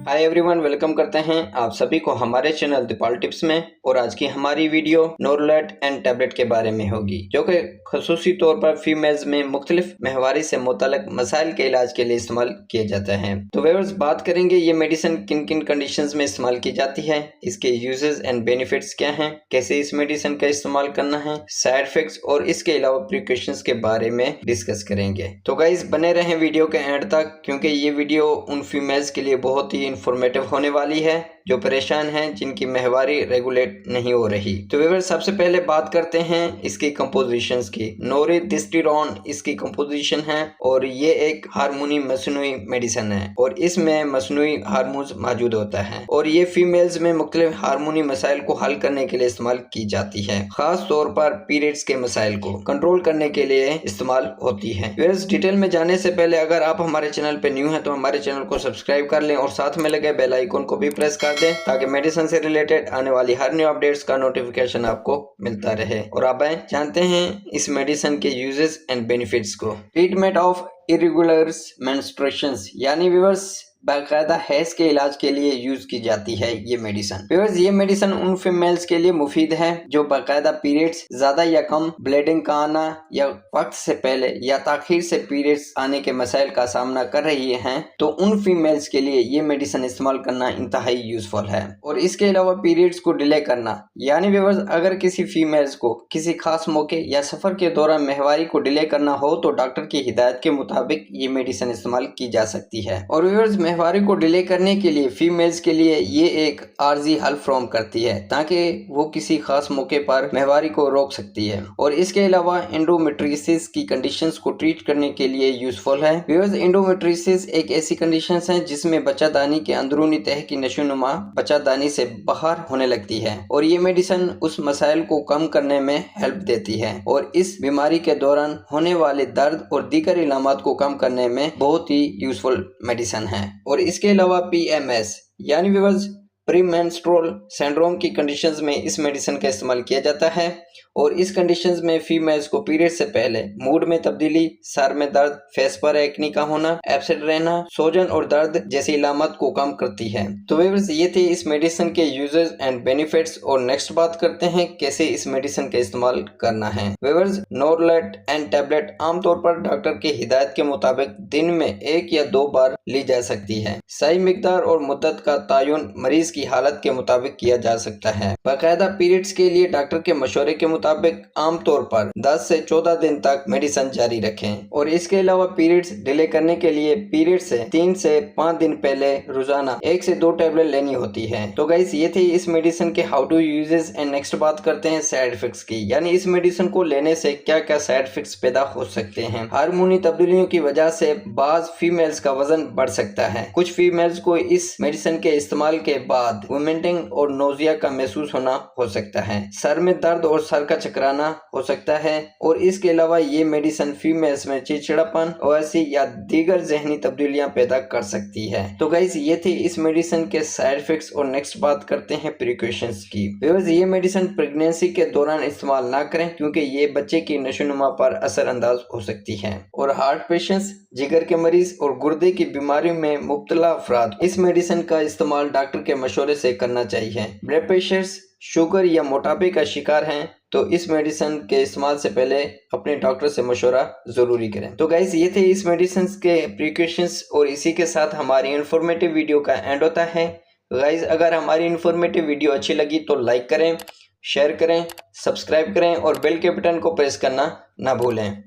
Hi everyone, welcome करते हैं आप सभी को हमारे चैनल दीपाल टिप्स में। और आज की हमारी वीडियो नोरलैट एंड टैबलेट के बारे में होगी, जो कि खसूसी तौर पर फीमेल्स में मुख्तलिफ महवारी से मुताल्लिक मसाइल के इलाज के लिए इस्तेमाल किए जाते हैं। तो व्यूअर्स, बात करेंगे ये मेडिसिन किन किन कंडीशंस में इस्तेमाल की जाती है, इसके यूजेस एंड बेनिफिट्स क्या हैं, कैसे इस मेडिसिन का इस्तेमाल करना है, साइड इफेक्ट्स और इसके अलावा प्रिकॉशंस के बारे में डिस्कस करेंगे। तो गाइस, बने रहें वीडियो के एंड तक, क्योंकि ये वीडियो उन फीमेल्स के लिए बहुत ही इंफॉर्मेटिव होने वाली है जो परेशान हैं, जिनकी महवारी रेगुलेट नहीं हो रही। तो व्यूअर्स, सबसे पहले बात करते हैं इसकी कंपोजिशंस की। नोरिडिस्टिरॉन इसकी कंपोजिशन है और ये एक हार्मोनी मसनूई मेडिसिन है और इसमें मसनूई हार्मोन्स मौजूद होता है और ये फीमेल्स में मुख्तलिफ हार्मोनी मसाइल को हल करने के लिए इस्तेमाल की जाती है। खास तौर पर पीरियड्स के मसाइल को कंट्रोल करने के लिए इस्तेमाल होती है। व्यूअर्स, डिटेल में जाने से पहले अगर आप हमारे चैनल पे न्यू हैं तो हमारे चैनल को सब्सक्राइब कर लें और साथ में लगे बेल आइकन को भी प्रेस कर दें, ताकि मेडिसिन से रिलेटेड आने वाली हर न्यू अपडेट्स का नोटिफिकेशन आपको मिलता रहे। और अब आए जानते हैं इस मेडिसिन के यूजेस एंड बेनिफिट्स को। ट्रीटमेंट ऑफ इरेगुलर मेंस्ट्रुएशंस, यानी व्यूअर्स बाकायदा हैज के इलाज के लिए यूज की जाती है ये मेडिसिन। व्यूअर्स, ये मेडिसिन उन फीमेल्स के लिए मुफीद है जो बाकायदा पीरियड्स ज्यादा या कम, ब्लीडिंग का आना या वक्त से पहले या ताखिर से पीरियड्स आने के मसाइल का सामना कर रही हैं। तो उन फीमेल्स के लिए ये मेडिसिन इस्तेमाल करना इंतहाई यूजफुल है। और इसके अलावा पीरियड्स को डिले करना, यानी व्यूअर्स अगर किसी फीमेल्स को किसी खास मौके या सफर के दौरान महवारी को डिले करना हो तो डॉक्टर की हिदायत के मुताबिक ये मेडिसिन इस्तेमाल की जा सकती है। और व्यूअर्स, महवारी को डिले करने के लिए फीमेल्स के लिए ये एक आर्जी हल फ्रॉम करती है, ताकि वो किसी खास मौके पर महवारी को रोक सकती है। और इसके अलावा एंडोमेट्रियोसिस की कंडीशंस को ट्रीट करने के लिए यूजफुल है। व्यूअर्स, एंडोमेट्रियोसिस एक ऐसी कंडीशंस है जिसमें बच्चादानी के अंदरूनी तह की नशोनुमा बच्चादानी से बाहर होने लगती है और ये मेडिसिन उस मसाइल को कम करने में हेल्प देती है और इस बीमारी के दौरान होने वाले दर्द और दीगर इलामात को कम करने में बहुत ही यूजफुल मेडिसिन है। और इसके अलावा PMS यानी व्यूअर्स प्रीमेंस्ट्रुअल सिंड्रोम की कंडीशंस में इस मेडिसिन का इस्तेमाल किया जाता है और इस कंडीशंस में फीमेल्स को पीरियड से पहले मूड में तब्दीली, सर में दर्द, फेस पर एक्नी का होना, एब्सेंट रहना, सोजन और दर्द जैसी इलामत को कम करती है। तो व्यूअर्स, ये थे इस मेडिसिन के यूजेस एंड बेनिफिट्स। और नेक्स्ट बात करते हैं कैसे इस मेडिसिन का इस्तेमाल करना है। व्यूअर्स, नोरलैट एंड टैबलेट आमतौर पर डॉक्टर की हिदायत के मुताबिक दिन में 1 या 2 बार ली जा सकती है। सही मिकदार और मुद्दत का तयन मरीज की हालत के मुताबिक किया जा सकता है। बाकायदा पीरियड्स के लिए डॉक्टर के मशवरे के मुताबिक आमतौर पर 10 से 14 दिन तक मेडिसिन जारी रखें। और इसके अलावा पीरियड्स डिले करने के लिए पीरियड से 3 से 5 दिन पहले रोजाना 1 से 2 टैबलेट लेनी होती है। तो गाइस, ये थे इस मेडिसिन के how to uses and next बात करते हैं साइड इफेक्ट्स की, यानी इस मेडिसिन को लेने से क्या क्या साइड इफेक्ट्स पैदा हो सकते हैं। हार्मोनी तब्दीलियों की वजह से बाज फीमेल्स का वजन बढ़ सकता है। कुछ फीमेल्स को इस मेडिसिन के इस्तेमाल के बाद वोमिटिंग और नोजिया का महसूस होना हो सकता है। सर में दर्द और सर का चकराना हो सकता है। और इसके अलावा ये मेडिसिन फीमेल्स में चिड़चिड़ापन, ओएसी या दीगर जहनी तब्दीलियां पैदा कर सकती है। तो गाइस, ये थे इस मेडिसिन के साइड इफेक्ट्स। और नेक्स्ट बात करते हैं प्रिकॉशंस की। व्यूअर्स, ये मेडिसिन प्रेगनेंसी के दौरान इस्तेमाल ना करें, क्योंकि ये बच्चे की नशोनुमा पर असरअंदाज हो सकती है। और हार्ट पेशेंट्स, जिगर के मरीज और गुर्दे की बीमारियों में मुब्तला अफराद इस मेडिसिन का इस्तेमाल डॉक्टर के मशवरे से करना चाहिए। ब्लड प्रेशर्स, शुगर या मोटापे का शिकार हैं तो इस मेडिसिन के इस्तेमाल से पहले अपने डॉक्टर से मशवरा जरूरी करें। तो गाइस, ये थे इस मेडिसिन के प्रिकॉशंस और इसी के साथ हमारी इंफॉर्मेटिव वीडियो का एंड होता है। गाइस, अगर हमारी इंफॉर्मेटिव वीडियो अच्छी लगी तो लाइक करें, शेयर करें, सब्सक्राइब करें और बेल के बटन को प्रेस करना ना भूलें।